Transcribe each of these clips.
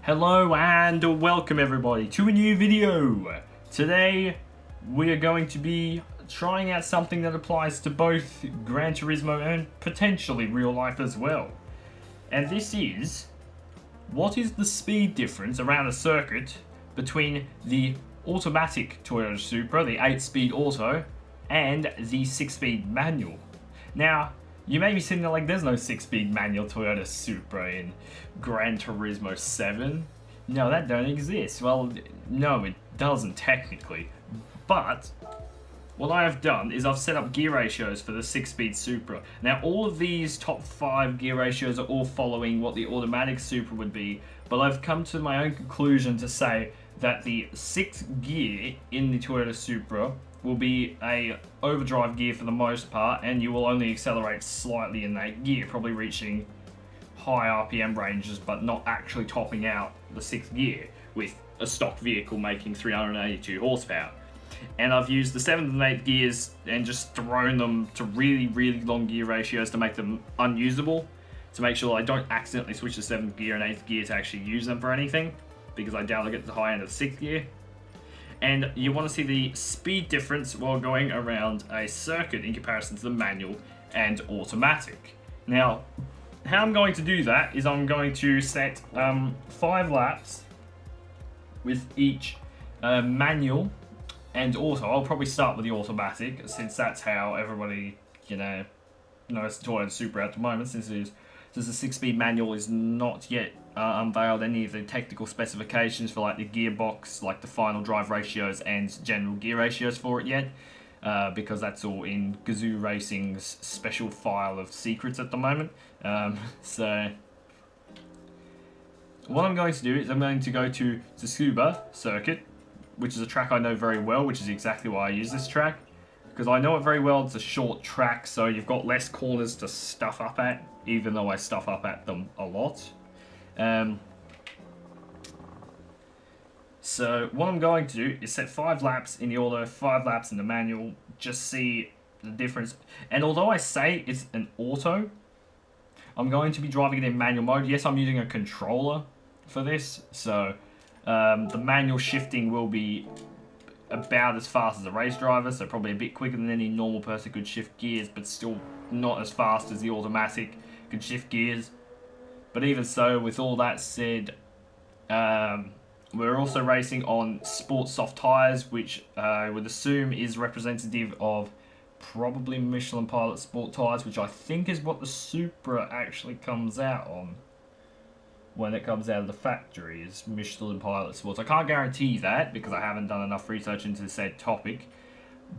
Hello and welcome everybody to a new video. Today we are going to be trying out something that applies to both Gran Turismo and potentially real life as well. And this is, what is the speed difference around a circuit between the automatic Toyota Supra, the 8-speed auto, and the 6-speed manual? Now, you may be sitting there like, there's no 6-speed manual Toyota Supra in Gran Turismo 7. No, that don't exist. Well, no, it doesn't technically. But what I have done is I've set up gear ratios for the 6-speed Supra. Now, all of these top 5 gear ratios are all following what the automatic Supra would be, but I've come to my own conclusion to say that the 6th gear in the Toyota Supra will be a overdrive gear for the most part, and you will only accelerate slightly in that gear, probably reaching high RPM ranges, but not actually topping out the 6th gear with a stock vehicle making 382 horsepower. And I've used the 7th and 8th gears and just thrown them to really long gear ratios to make them unusable, to make sure I don't accidentally switch the 7th gear and 8th gear to actually use them for anything, because I doubt I'll get to the high end of the 6th gear. And you want to see the speed difference while going around a circuit in comparison to the manual and automatic. Now, how I'm going to do that is I'm going to set 5 laps with each manual and auto. I'll probably start with the automatic, since that's how everybody, knows the Toyota Supra at the moment, since the 6-speed manual is not yet unveiled any of the technical specifications for like the gearbox, like the final drive ratios and general gear ratios for it yet, because that's all in Gazoo Racing's special file of secrets at the moment. So what I'm going to do is I'm going to go to the Supra circuit, which is a track I know very well, which is exactly why I use this track, because I know it very well. It's a short track, so you've got less corners to stuff up at, even though I stuff up at them a lot. So what I'm going to do is set 5 laps in the auto, 5 laps in the manual, just see the difference. And although I say it's an auto, I'm going to be driving it in manual mode. Yes, I'm using a controller for this, so the manual shifting will be about as fast as a race driver, so probably a bit quicker than any normal person could shift gears, but still not as fast as the automatic could shift gears. But even so, with all that said, we're also racing on sport soft tyres, which I would assume is representative of probably Michelin Pilot sport tyres, which I think is what the Supra actually comes out on when it comes out of the factory, is Michelin Pilot sports. I can't guarantee that because I haven't done enough research into said topic,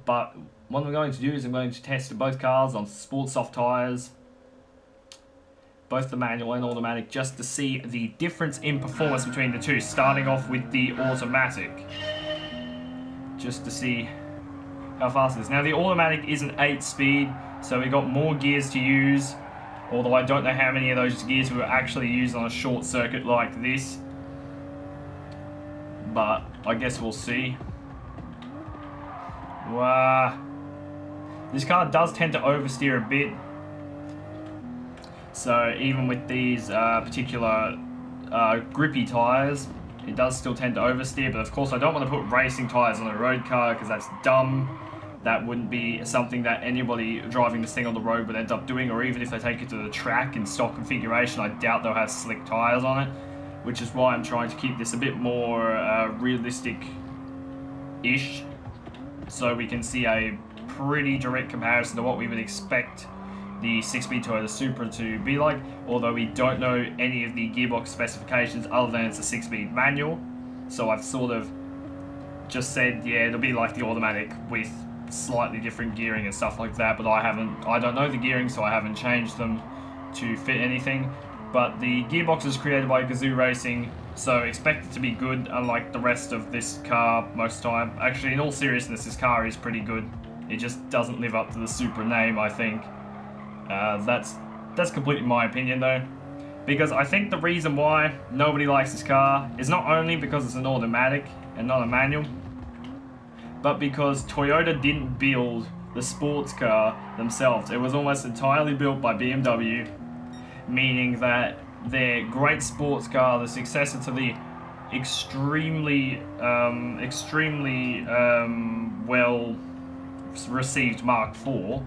but what I'm going to do is I'm going to test both cars on sport soft tyres, both the manual and automatic, just to see the difference in performance between the two, starting off with the automatic, just to see how fast it is. Now, the automatic is an 8-speed, so we got more gears to use, although I don't know how many of those gears we were actually used on a short circuit like this, but I guess we'll see. Wow. This car does tend to oversteer a bit. So even with these particular grippy tyres, it does still tend to oversteer. But of course I don't want to put racing tyres on a road car, because that's dumb. That wouldn't be something that anybody driving this thing on the road would end up doing, or even if they take it to the track in stock configuration, I doubt they'll have slick tyres on it, which is why I'm trying to keep this a bit more realistic-ish, so we can see a pretty direct comparison to what we would expect the 6-speed Toyota Supra to be like, although we don't know any of the gearbox specifications other than it's a 6-speed manual. So I've sort of just said, yeah, it'll be like the automatic with slightly different gearing and stuff like that, but I don't know the gearing, so I haven't changed them to fit anything. But the gearbox is created by Gazoo Racing, so expect it to be good, unlike the rest of this car most of the time. Actually, in all seriousness, this car is pretty good. It just doesn't live up to the Supra name, I think. That's completely my opinion though, because I think the reason why nobody likes this car is not only because it's an automatic and not a manual, but because Toyota didn't build the sports car themselves. It was almost entirely built by BMW, meaning that their great sports car, the successor to the extremely well received Mark IV,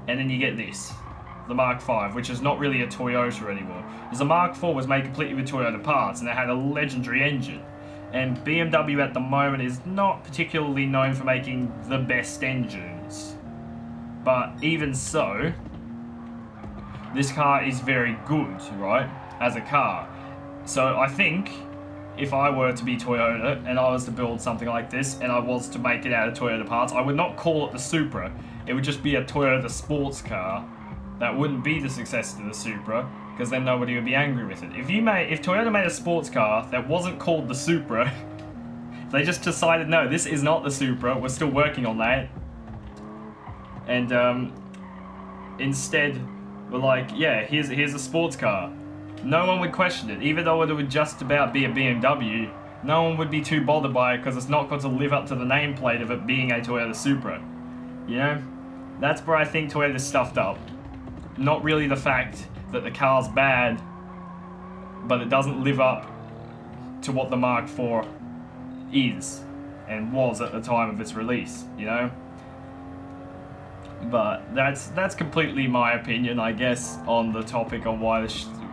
and then you get this, the Mark V, which is not really a Toyota anymore. Because the Mark IV was made completely with Toyota parts, and it had a legendary engine. And BMW at the moment is not particularly known for making the best engines. But even so, this car is very good, right, as a car. So I think if I were to be Toyota and I was to build something like this and I was to make it out of Toyota parts, I would not call it the Supra. It would just be a Toyota sports car that wouldn't be the successor to the Supra, because then nobody would be angry with it. If Toyota made a sports car that wasn't called the Supra, they just decided, no, this is not the Supra, we're still working on that, and instead we're like, yeah, here's a sports car, no one would question it. Even though it would just about be a BMW, no one would be too bothered by it, because it's not going to live up to the nameplate of it being a Toyota Supra. You know? That's where I think Toyota's stuffed up. Not really the fact that the car's bad, but it doesn't live up to what the Mark IV is and was at the time of its release, you know? But that's completely my opinion, I guess, on the topic on why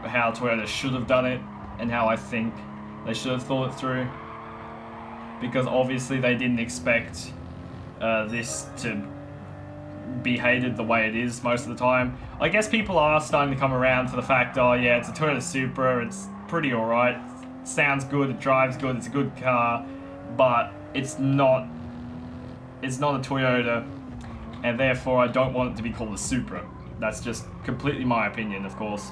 how Toyota should have done it and how I think they should have thought it through. Because obviously they didn't expect this to be hated the way it is most of the time. I guess people are starting to come around to the fact, oh yeah, it's a Toyota Supra, it's pretty alright, sounds good, it drives good, it's a good car, but it's not a Toyota, and therefore I don't want it to be called a Supra. That's just completely my opinion, of course.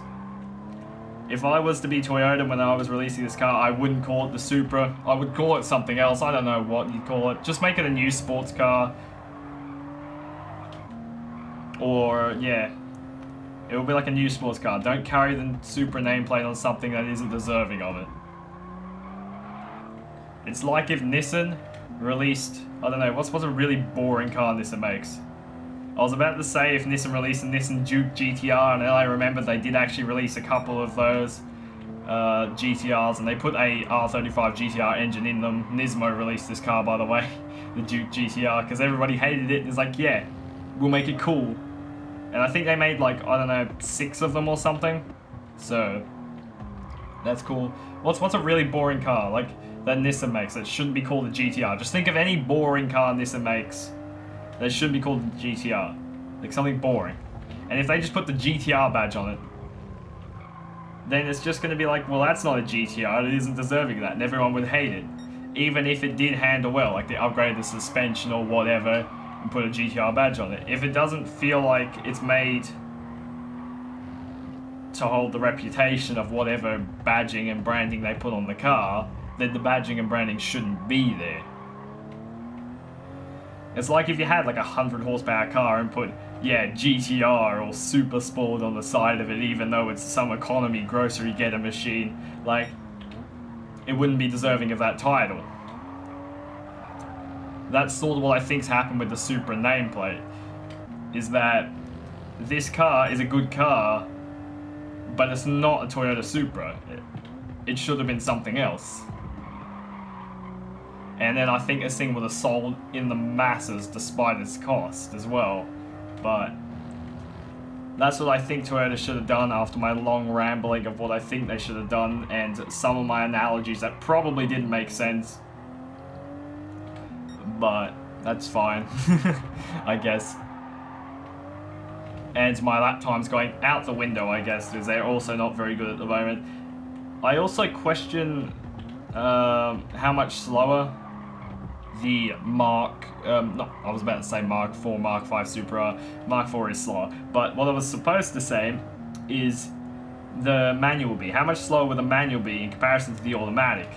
If I was to be Toyota when I was releasing this car, I wouldn't call it the Supra. I would call it something else. I don't know what you'd call it. Just make it a new sports car. Or, yeah, it will be like a new sports car. Don't carry the Supra nameplate on something that isn't deserving of it. It's like if Nissan released, I don't know, what's a really boring car Nissan makes? I was about to say if Nissan released a Nissan Juke GTR, and then I remembered they did actually release a couple of those GTRs, and they put a R35 GTR engine in them. Nismo released this car, by the way, the Duke GTR, because everybody hated it. It's like, yeah, we'll make it cool. And I think they made like, I don't know, 6 of them or something. So, that's cool. What's a really boring car, like, that Nissan makes that shouldn't be called a GTR? Just think of any boring car Nissan makes that should be called the GTR. Like something boring. And if they just put the GTR badge on it, then it's just going to be like, well, that's not a GTR, it isn't deserving of that, and everyone would hate it. Even if it did handle well, like they upgraded the suspension or whatever, and put a GTR badge on it. If it doesn't feel like it's made to hold the reputation of whatever badging and branding they put on the car, then the badging and branding shouldn't be there. It's like if you had like a 100 horsepower car and put, yeah, GTR or Super Sport on the side of it, even though it's some economy grocery getter machine, like, it wouldn't be deserving of that title. That's sort of what I think's happened with the Supra nameplate, is that this car is a good car, but it's not a Toyota Supra. It should have been something else. And then I think this thing would have sold in the masses despite its cost as well. But that's what I think Toyota should have done after my long rambling of what I think they should have done and some of my analogies that probably didn't make sense. But that's fine, I guess. And my lap time's going out the window, I guess, because they're also not very good at the moment. I also question how much slower the I was about to say Mark IV, Mark V Supra. Mark IV is slower. But what I was supposed to say is the manual be. How much slower would the manual be in comparison to the automatic?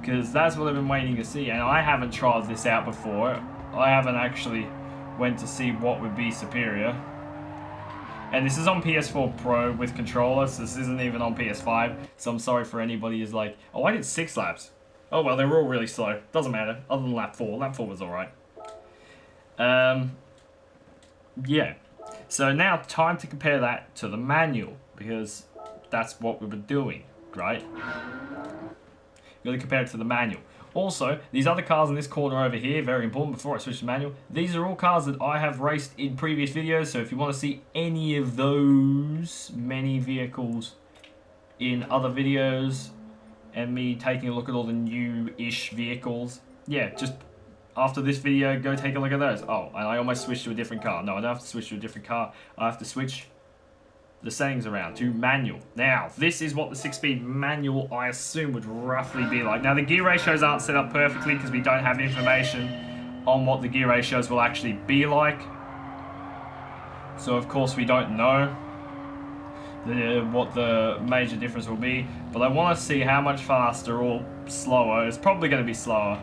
Because that's what I've been waiting to see, and I haven't tried this out before. I haven't actually went to see what would be superior. And this is on PS4 Pro with controller, so this isn't even on PS5. So I'm sorry for anybody who's like, oh, I did 6 laps. Oh well, they were all really slow. Doesn't matter, other than lap 4. Lap 4 was alright. Yeah. So now, time to compare that to the manual, because that's what we were doing, right? You got to compare it to the manual. Also, these other cars in this corner over here, very important before I switch to manual, these are all cars that I have raced in previous videos, so if you want to see any of those many vehicles in other videos, and me taking a look at all the new-ish vehicles, yeah, just after this video, go take a look at those. Oh, and I almost switched to a different car. No, I don't have to switch to a different car. I have to switch the settings around to manual. Now, this is what the 6-speed manual, I assume, would roughly be like. Now, the gear ratios aren't set up perfectly because we don't have information on what the gear ratios will actually be like. So, of course, we don't know what the major difference will be. But I want to see how much faster or slower. It's probably going to be slower.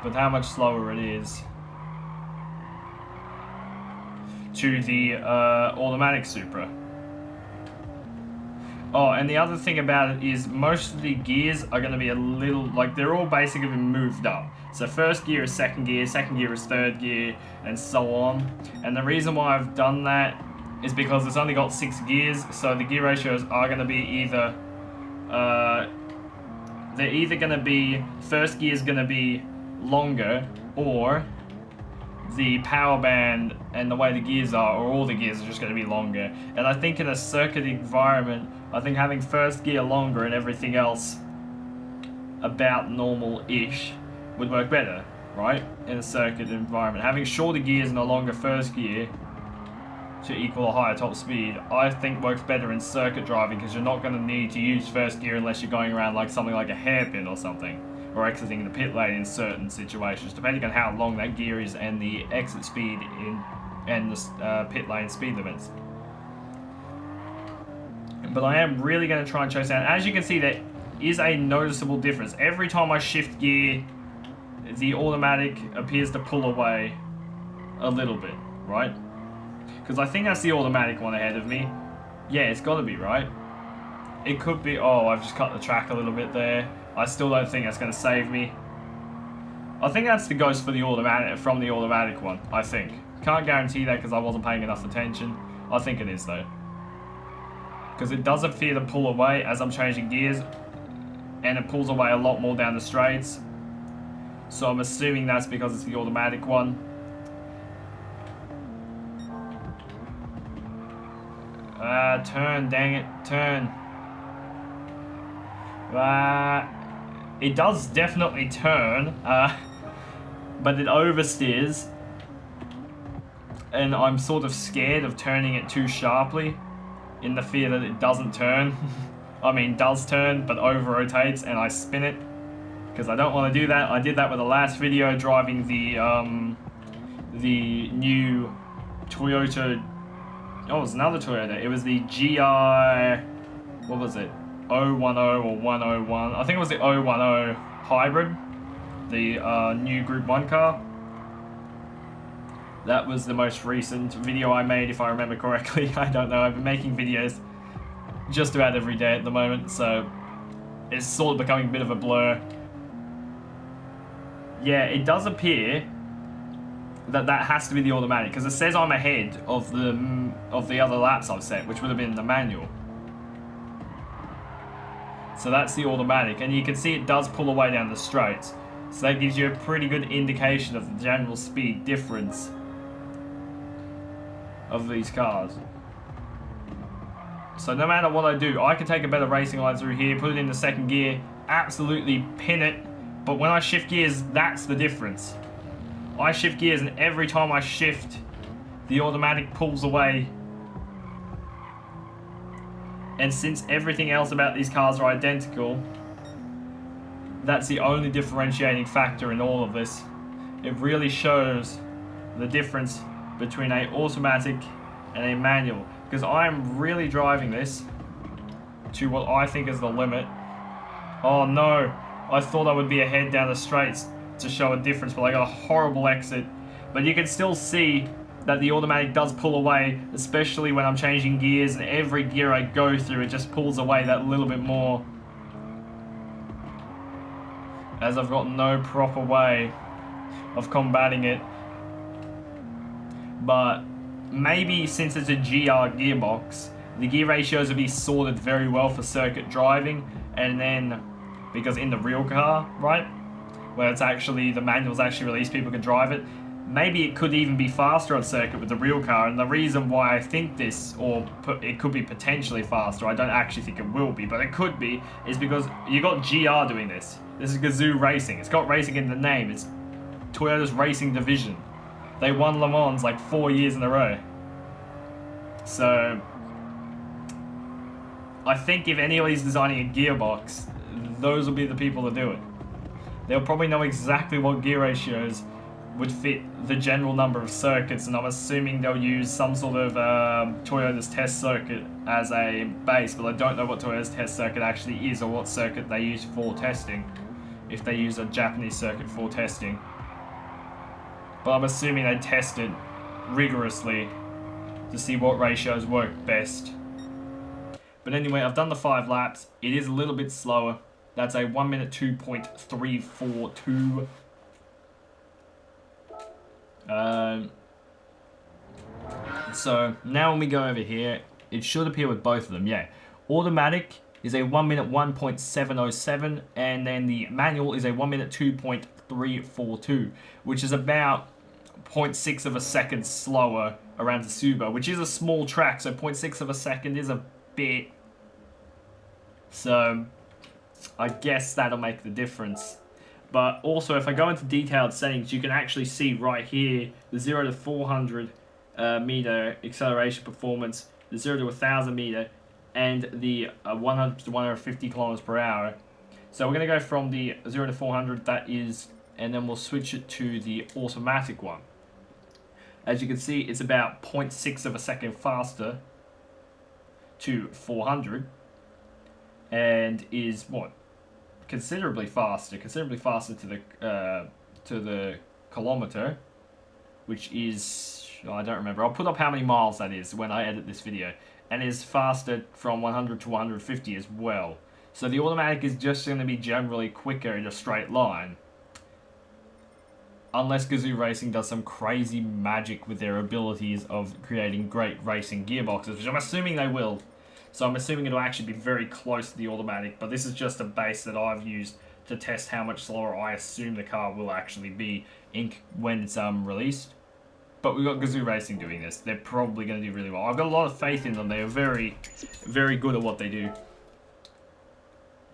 But how much slower it is to the automatic Supra. Oh, and the other thing about it is most of the gears are going to be a little, like, they're all basically moved up. So first gear is second gear is third gear, and so on. And the reason why I've done that is because it's only got 6 gears, so the gear ratios are going to be either, they're either going to be, first gear is going to be longer, or the power band and the way the gears are, or all the gears are just going to be longer. And I think in a circuit environment, I think having first gear longer and everything else about normal-ish would work better, right? In a circuit environment. Having shorter gears and a longer first gear to equal a higher top speed, I think works better in circuit driving, because you're not going to need to use first gear unless you're going around like something like a hairpin or something, or exiting the pit lane in certain situations, depending on how long that gear is and the exit speed and the pit lane speed limits. But I am really going to try and chase down. As you can see, there is a noticeable difference. Every time I shift gear, the automatic appears to pull away a little bit, right? Because I think that's the automatic one ahead of me. Yeah, it's got to be, right? It could be. Oh, I've just cut the track a little bit there. I still don't think that's going to save me. I think that's the ghost for the automatic, from the automatic one, I think. Can't guarantee that because I wasn't paying enough attention. I think it is though. Because it does appear to pull away as I'm changing gears, and it pulls away a lot more down the straights. So I'm assuming that's because it's the automatic one. Turn, dang it, turn. It does definitely turn, but it oversteers, and I'm sort of scared of turning it too sharply, in the fear that it doesn't turn. I mean, does turn, but over-rotates, and I spin it, because I don't want to do that. I did that with the last video, driving the new Toyota. Oh, it was another Toyota. It was the GI, what was it? 010 or 101. I think it was the 010 hybrid, the new Group 1 car. That was the most recent video I made, if I remember correctly. I don't know, I've been making videos just about every day at the moment, so it's sort of becoming a bit of a blur. Yeah, it does appear that that has to be the automatic, because it says I'm ahead of the other laps I've set, which would have been the manual. So that's the automatic, and you can see it does pull away down the straights. So that gives you a pretty good indication of the general speed difference of these cars. So no matter what I do, I can take a better racing line through here, put it in the second gear, absolutely pin it, but when I shift gears, that's the difference. I shift gears, and every time I shift, the automatic pulls away. And since everything else about these cars are identical, that's the only differentiating factor in all of this. It really shows the difference between an automatic and a manual, because I'm really driving this to what I think is the limit. Oh no, I thought I would be ahead down the straights to show a difference, but I got a horrible exit. But you can still see that the automatic does pull away, especially when I'm changing gears, and every gear I go through, it just pulls away that little bit more, as I've got no proper way of combating it. But maybe since it's a GR gearbox, the gear ratios will be sorted very well for circuit driving, and then, because in the real car, right, where it's actually, the manual's actually released, people can drive it, maybe it could even be faster on circuit with the real car. And the reason why I think this, or it could be potentially faster, I don't actually think it will be, but it could be, is because you got GR doing this. This is Gazoo Racing. It's got racing in the name. It's Toyota's racing division. They won Le Mans like 4 years in a row. So I think if anybody's designing a gearbox, those will be the people that do it. They'll probably know exactly what gear ratios would fit the general number of circuits, and I'm assuming they'll use some sort of Toyota's test circuit as a base, but I don't know what Toyota's test circuit actually is or what circuit they use for testing, if they use a Japanese circuit for testing. But I'm assuming they test it rigorously to see what ratios work best. But anyway, I've done the 5 laps. It is a little bit slower. That's a 1 minute 2.342. So now when we go over here, it should appear with both of them. Yeah, automatic is a 1 minute 1.707, and then the manual is a 1 minute 2.342, which is about 0.6 of a second slower around the Supra, which is a small track, so 0.6 of a second is a bit. So I guess that'll make the difference. But also, if I go into detailed settings, you can actually see right here the 0 to 400 meter acceleration performance, the 0 to 1000 meter, and the 100 to 150 kilometers per hour. So we're going to go from the 0 to 400, that is, and then we'll switch it to the automatic one. As you can see, it's about 0.6 of a second faster to 400, and is what? Considerably faster to the kilometer, which is, I don't remember. I'll put up how many miles that is when I edit this video, and is faster from 100 to 150 as well. So the automatic is just going to be generally quicker in a straight line, unless Gazoo Racing does some crazy magic with their abilities of creating great racing gearboxes, which I'm assuming they will. So I'm assuming it'll actually be very close to the automatic, but this is just a base that I've used to test how much slower I assume the car will actually be when it's released. But we've got Gazoo Racing doing this. They're probably going to do really well. I've got a lot of faith in them. They are very, very good at what they do.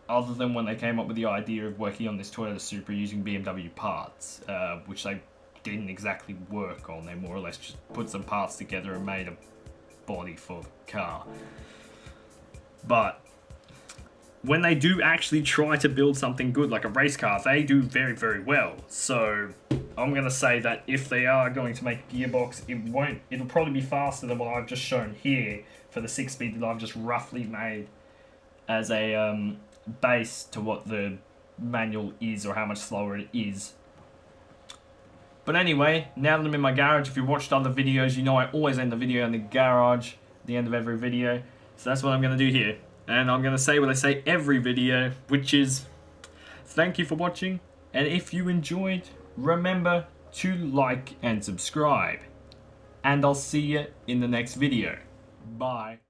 Other than when they came up with the idea of working on this Toyota Supra using BMW parts, which they didn't exactly work on. They more or less just put some parts together and made a body for the car. But when they do actually try to build something good like a race car, they do very, very well. So I'm going to say that if they are going to make a gearbox, it'll probably be faster than what I've just shown here for the 6-speed that I've just roughly made as a base to what the manual is, or how much slower it is. But anyway, now that I'm in my garage, if you watched other videos, you know I always end the video in the garage at the end of every video. So that's what I'm going to do here. And I'm going to say what I say every video, which is thank you for watching. And if you enjoyed, remember to like and subscribe. And I'll see you in the next video. Bye.